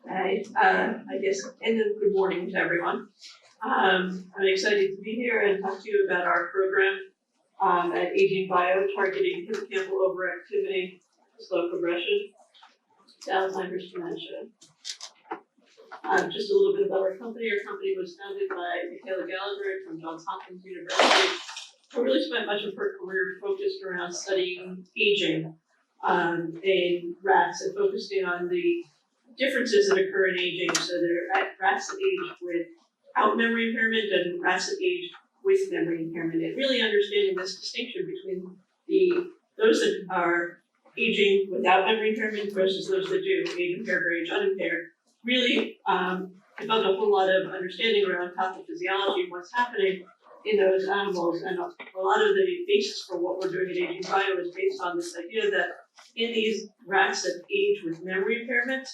I guess, and then good morning to everyone. I'm excited to be here and talk to you about our program at AgeneBio targeting hippocampal overactivity, slow progression to Alzheimer's dementia. Just a little bit about our company. Our company was founded by Michaela Gallagher from Johns Hopkins University, who really spent much of her career focused around studying aging in rats and focusing on the differences that occur in aging. So there are rats that age without memory impairment and rats that age with memory impairment, and really understanding this distinction between those that are aging without memory impairment versus those that do, age impaired or age unimpaired. Really developed a whole lot of understanding around pathophysiology and what's happening in those animals, and a lot of the basis for what we're doing at AgeneBio is based on this idea that in these rats that age with memory impairment,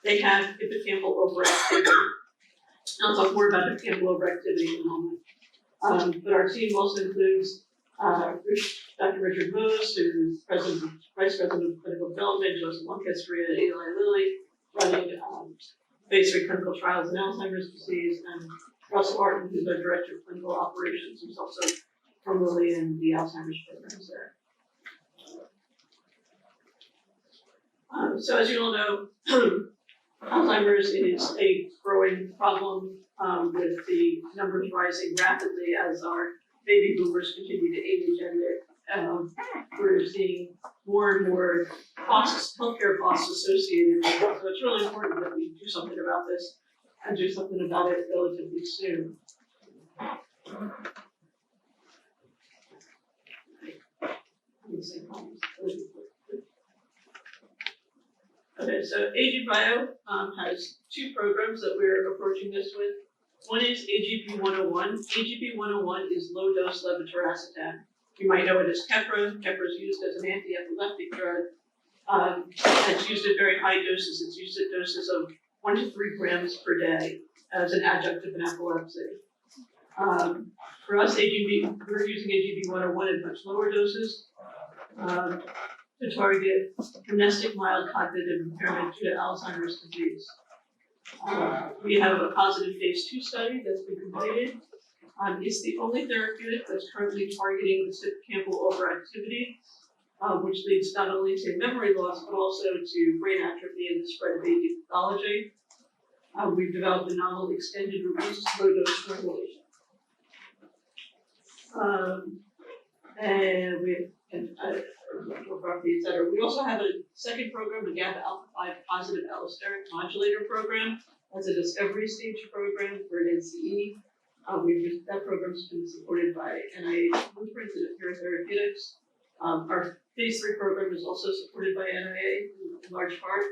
they have hippocampal overactivity. I'll talk more about hippocampal overactivity in a moment. But our team also includes Dr. Richard Mose, who's Vice President of Clinical Development, Joseph Lunkester at Eli Lilly, running phase 3 clinical trials in Alzheimer's disease, and Russell Martin, who's our Director of Clinical Operations, who's also from Lilly and the Alzheimer's programs there. So as you all know, Alzheimer's is a growing problem with the numbers rising rapidly as our baby boomers continue to age, and we're seeing more and more costs, healthcare costs associated with it. So it's really important that we do something about this and do something about it relatively soon. Okay, so AgeneBio has two programs that we're approaching this with. One is AGP-101. AGP-101 is low-dose levetiracetam. You might know it as Keppra. Keppra is used as an anti-epileptic drug. It's used at very high doses. It's used at doses of 1 to 3 grams per day as an adjunct of an epilepsy. For us, we're using AGP-101 at much lower doses to target amnestic mild cognitive impairment due to Alzheimer's disease. We have a positive phase 2 study that's been completed. It's the only therapeutic that's currently targeting this hippocampal overactivity, which leads not only to memory loss, but also to brain atrophy and the spread of aging pathology. We've developed a novel extended release low-dose formulation. And we have et cetera. We also have a second program, the GABA alpha 5 positive allosteric modulator program. That's a discovery stage program for an NCE. That program's been supported by NIH Blueprints and Appear Therapeutics. Our phase 3 program is also supported by NIA in large part.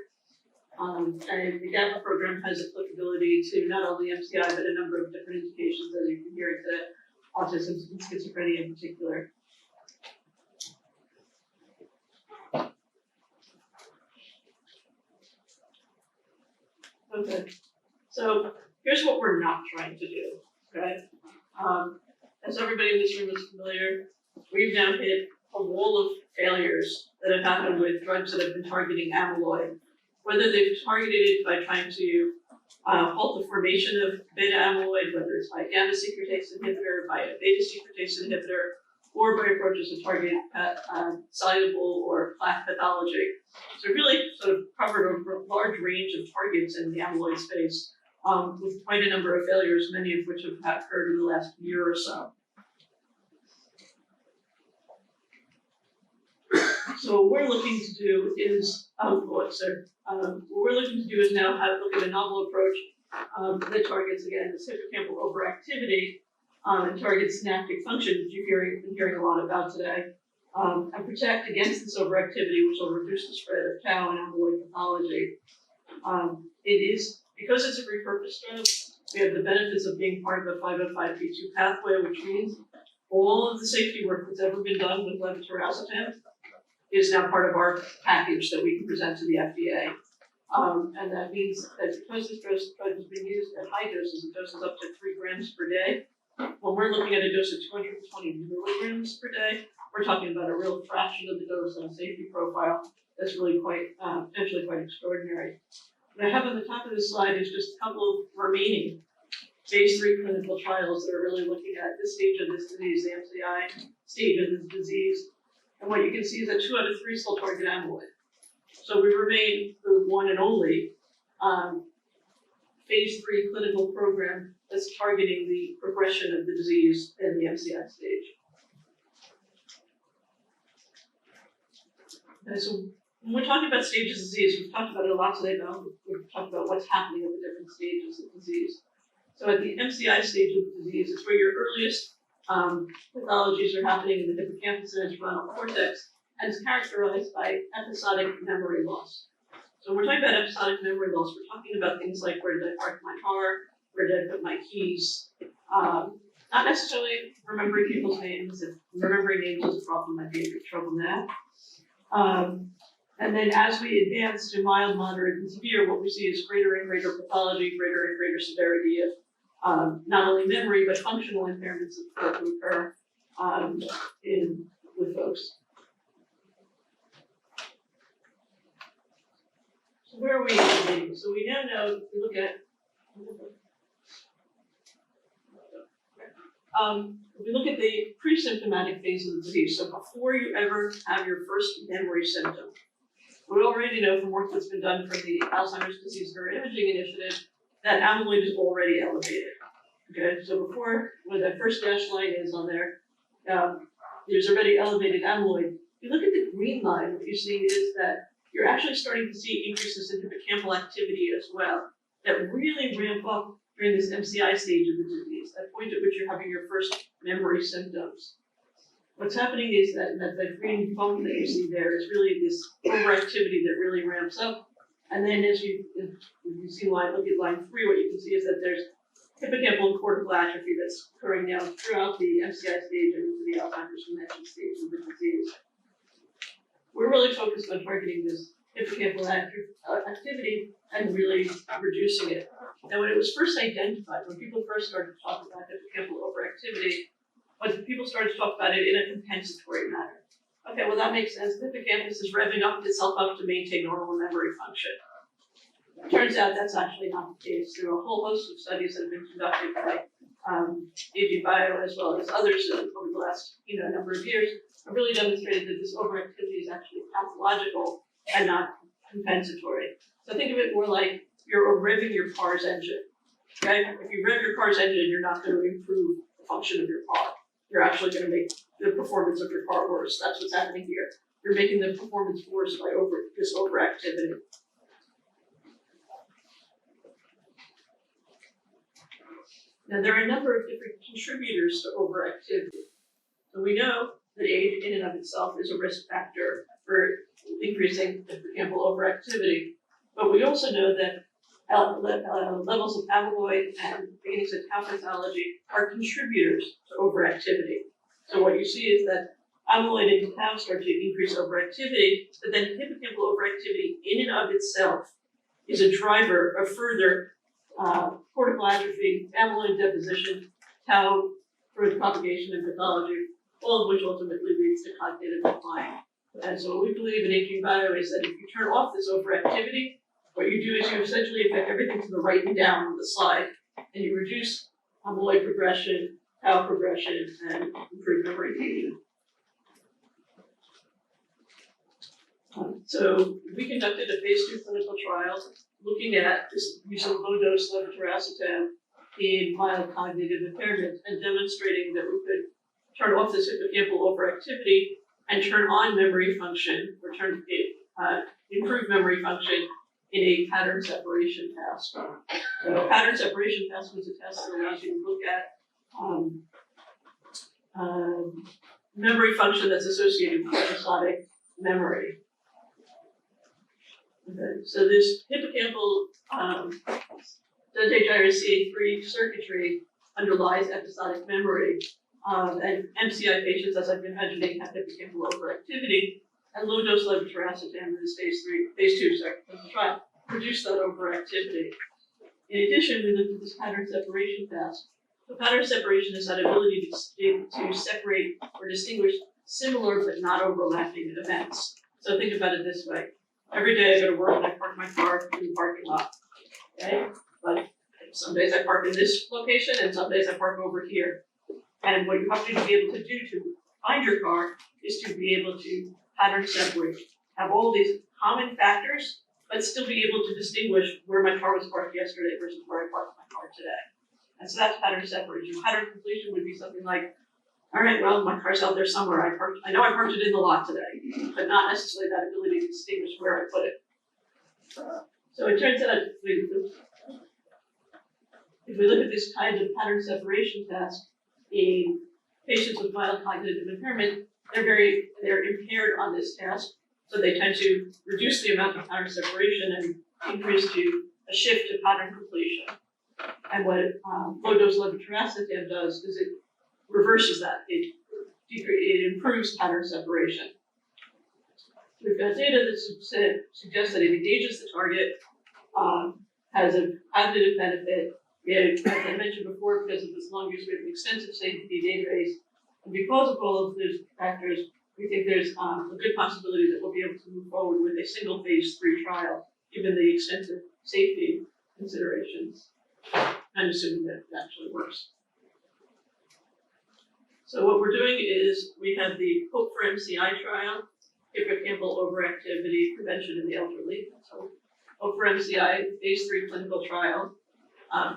And the GABA program has applicability to not only MCI, but a number of different indications, as you can hear, to autism and schizophrenia in particular. Okay, so here's what we're not trying to do, okay? As everybody in this room is familiar, we've now hit a wall of failures that have happened with drugs that have been targeting amyloid. Whether they've targeted it by trying to halt the formation of beta amyloid, whether it's by gamma secretase inhibitor, by a beta secretase inhibitor, or by approaches to target soluble or plaque pathology. So really sort of covered a large range of targets in the amyloid space with quite a number of failures, many of which have occurred in the last year or so. So what we're looking to do is, now look at a novel approach that targets, again, this hippocampal overactivity and targets synaptic function, which you've been hearing a lot about today, and protect against this overactivity, which will reduce the spread of tau and amyloid pathology. It is, because it's a repurposed drug, we have the benefits of being part of a 505(b)(2) pathway, which means all of the safety work that's ever been done with levetiracetam is now part of our package that we can present to the FDA. And that means that because this drug is being used at high doses, it doses up to 3 grams per day. When we're looking at a dose of 220 milligrams per day, we're talking about a real fraction of the dose and a safety profile that's really quite, potentially quite extraordinary. What I have on the top of this slide is just a couple of remaining phase 3 clinical trials that are really looking at this stage of this disease, the MCI stage of this disease. And what you can see is that 2 out of 3 still target amyloid. So we remain the one and only phase 3 clinical program that's targeting the progression of the disease in the MCI stage. And so when we're talking about stages of disease, we've talked about it a lot today now. We've talked about what's happening at the different stages of disease. So at the MCI stage of the disease, it's where your earliest pathologies are happening in the hippocampus and spinal cortex, and it's characterized by episodic memory loss. So when we're talking about episodic memory loss, we're talking about things like where did I park my car, where did I put my keys, not necessarily remembering people's names. If remembering names is a problem, I'd be in big trouble now. And then as we advance to mild, moderate, and severe, what we see is greater and greater pathology, greater and greater severity of not only memory, but functional impairments that occur with folks. So where are we at? So we now know, if we look at, the pre-symptomatic phase of the disease, so before you ever have your first memory symptom, we already know from work that's been done from the Alzheimer's Disease Neuroimaging Initiative that amyloid is already elevated. Okay, so before, where that first dashed line is on there, there's already elevated amyloid. If you look at the green line, what you see is that you're actually starting to see increases in hippocampal activity as well that really ramp up during this MCI stage of the disease, that point at which you're having your first memory symptoms. What's happening is that green bump that you see there is really this overactivity that really ramps up. And then as you see look at line 3, what you can see is that there's hippocampal and cortical atrophy that's occurring now throughout the MCI stage and into the Alzheimer's dementia stage of the disease. We're really focused on targeting this hippocampal activity and really reducing it. Now, when it was first identified, when people first started to talk about hippocampal overactivity, when people started to talk about it in a compensatory manner. Okay, well that makes sense. The hippocampus is revving up itself up to maintain normal memory function. It turns out that's actually not the case. There are a whole host of studies that have been conducted by AgeneBio as well as others over the last number of years have really demonstrated that this overactivity is actually pathological and not compensatory. So think of it more like you're revving your car's engine. Okay? If you rev your car's engine, you're not going to improve the function of your car. You're actually going to make the performance of your car worse. That's what's happening here. You're making the performance worse by this overactivity. Now, there are a number of different contributors to overactivity. So we know that age in and of itself is a risk factor for increasing hippocampal overactivity. But we also know that levels of amyloid and beginnings of tau pathology are contributors to overactivity. So what you see is that amyloid and tau start to increase overactivity, but then hippocampal overactivity in and of itself is a driver of further cortical atrophy, amyloid deposition, tau further propagation and pathology, all of which ultimately leads to cognitive decline. And so what we believe in AgeneBio is that if you turn off this overactivity, what you do is you essentially affect everything to the right and down on the slide, and you reduce amyloid progression, tau progression, and improve memory fusion. So we conducted a phase 2 clinical trial looking at this using low-dose levetiracetam in mild cognitive impairment and demonstrating that we could turn off this hippocampal overactivity and turn on memory function, or improve memory function in a pattern separation task. So a pattern separation task was a test that allows you to look at memory function that's associated with episodic memory. Okay, so this hippocampal CA3 circuitry underlies episodic memory, and MCI patients, as I've been mentioning, have hippocampal overactivity, and low-dose levetiracetam in this phase 2 clinical trial reduce that overactivity. In addition, we looked at this pattern separation task. So pattern separation is that ability to separate or distinguish similar but not overlapping events. So think about it this way. every day I go to work and I park my car in the parking lot, okay? But some days I park in this location and some days I park over here. And what you have to be able to do to find your car is to be able to pattern separate, have all these common factors, but still be able to distinguish where my car was parked yesterday versus where I parked my car today. And so that's pattern separation. Pattern completion would be something like, all right, well, my car's out there somewhere. I know I parked it in the lot today, but not necessarily that ability to distinguish where I put it. So it turns out if we look at this kind of pattern separation test in patients with mild cognitive impairment, they're impaired on this test, so they tend to reduce the amount of pattern separation and increase to a shift to pattern completion. And what low-dose levetiracetam does is it reverses that. It improves pattern separation. We've got data that suggests that it engages the target, has a cognitive benefit. As I mentioned before, because of this long use, we have an extensive safety database. And because of all of those factors, we think there's a good possibility that we'll be able to move forward with a single phase 3 trial, given the extensive safety considerations, and assuming that it actually works. So what we're doing is we have the Hope for MCI trial, hippocampal overactivity prevention in the elderly. So Hope for MCI phase 3 clinical trial.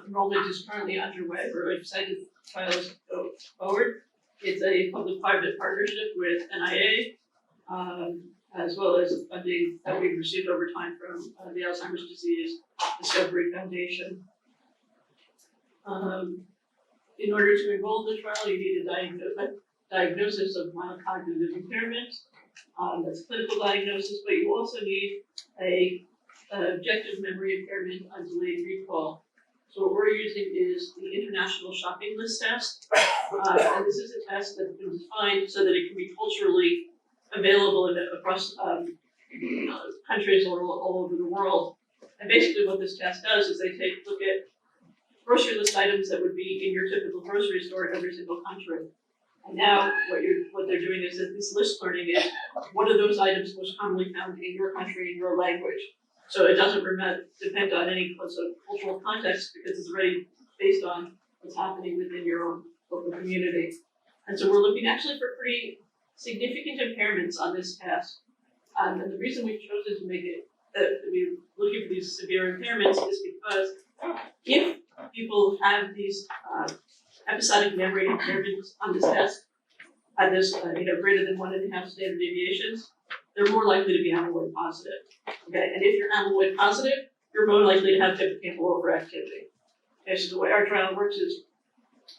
Enrollment is currently underway. We're excited the trial is go forward. It's a public-private partnership with NIA, as well as funding that we've received over time from the Alzheimer's Disease Discovery Foundation. In order to enroll in the trial, you need a diagnosis of mild cognitive impairment. That's a clinical diagnosis, but you also need an objective memory impairment on delayed recall. So what we're using is the International Shopping List Test. And this is a test that's been defined so that it can be culturally available across countries all over the world. And basically what this test does is they look at grocery list items that would be in your typical grocery store in every single country. And now what they're doing is that this list learning is what are those items most commonly found in your country, in your language. So it doesn't depend on any cultural context because it's already based on what's happening within your own local community. And so we're looking actually for pretty significant impairments on this test. And the reason we've chosen to make it, to be looking for these severe impairments is because if people have these episodic memory impairments on this test, at this greater than 1.5 standard deviations, they're more likely to be amyloid positive. Okay, and if you're amyloid positive, you're more likely to have hippocampal overactivity. Okay, so the way our trial works is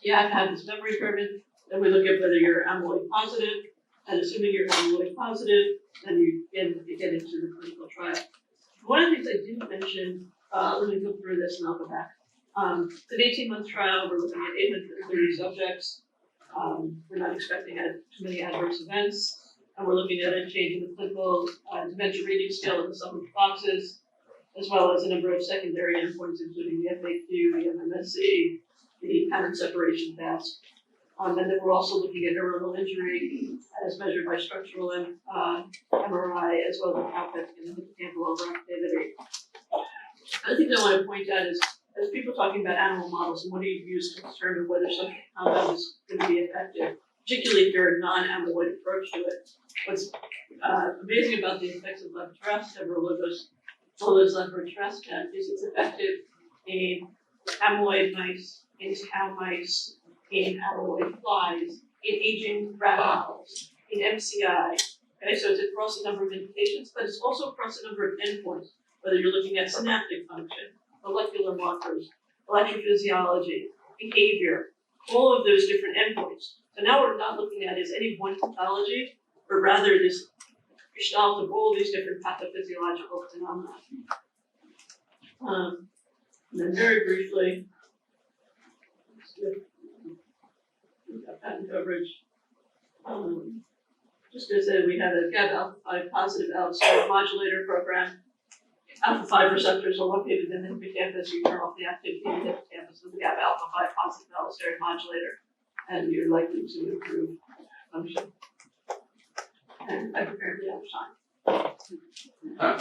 you have to have this memory impairment, then we look at whether you're amyloid positive, and assuming you're amyloid positive, then you get into the clinical trial. One of the things I didn't mention, let me go through this and I'll go back. It's an 18-month trial. We're looking at 830 subjects. We're not expecting too many adverse events. And we're looking at a change in the clinical dementia rating scale in the sum of boxes, as well as a number of secondary endpoints, including the FAQ, the MMSE, the pattern separation test. And then we're also looking at neuronal injury as measured by structural MRI, as well as tau PET and hippocampal overactivity. Other thing I want to point out is, as people talking about animal models, and what do you use to determine whether some compound is going to be effective, particularly if you're a non-amyloid approach to it. What's amazing about the effects of levetiracetam or low-dose levetiracetam is it's effective in amyloid mice, in tau mice, in amyloid flies, in aging rat models, in MCI. Okay, so it's across a number of indications, but it's also across a number of endpoints, whether you're looking at synaptic function, molecular markers, electrophysiology, behavior, all of those different endpoints. So now what we're not looking at is any one pathology, but rather this gestalt of all these different pathophysiological phenomena. And then very briefly, patent coverage. Just to say we have a GABA alpha 5 positive allosteric modulator program. Alpha 5 receptors are located in the hippocampus. You turn off the activity in the hippocampus with the GABA alpha 5 positive allosteric modulator, and you're likely to improve function. And I'm apparently out of time.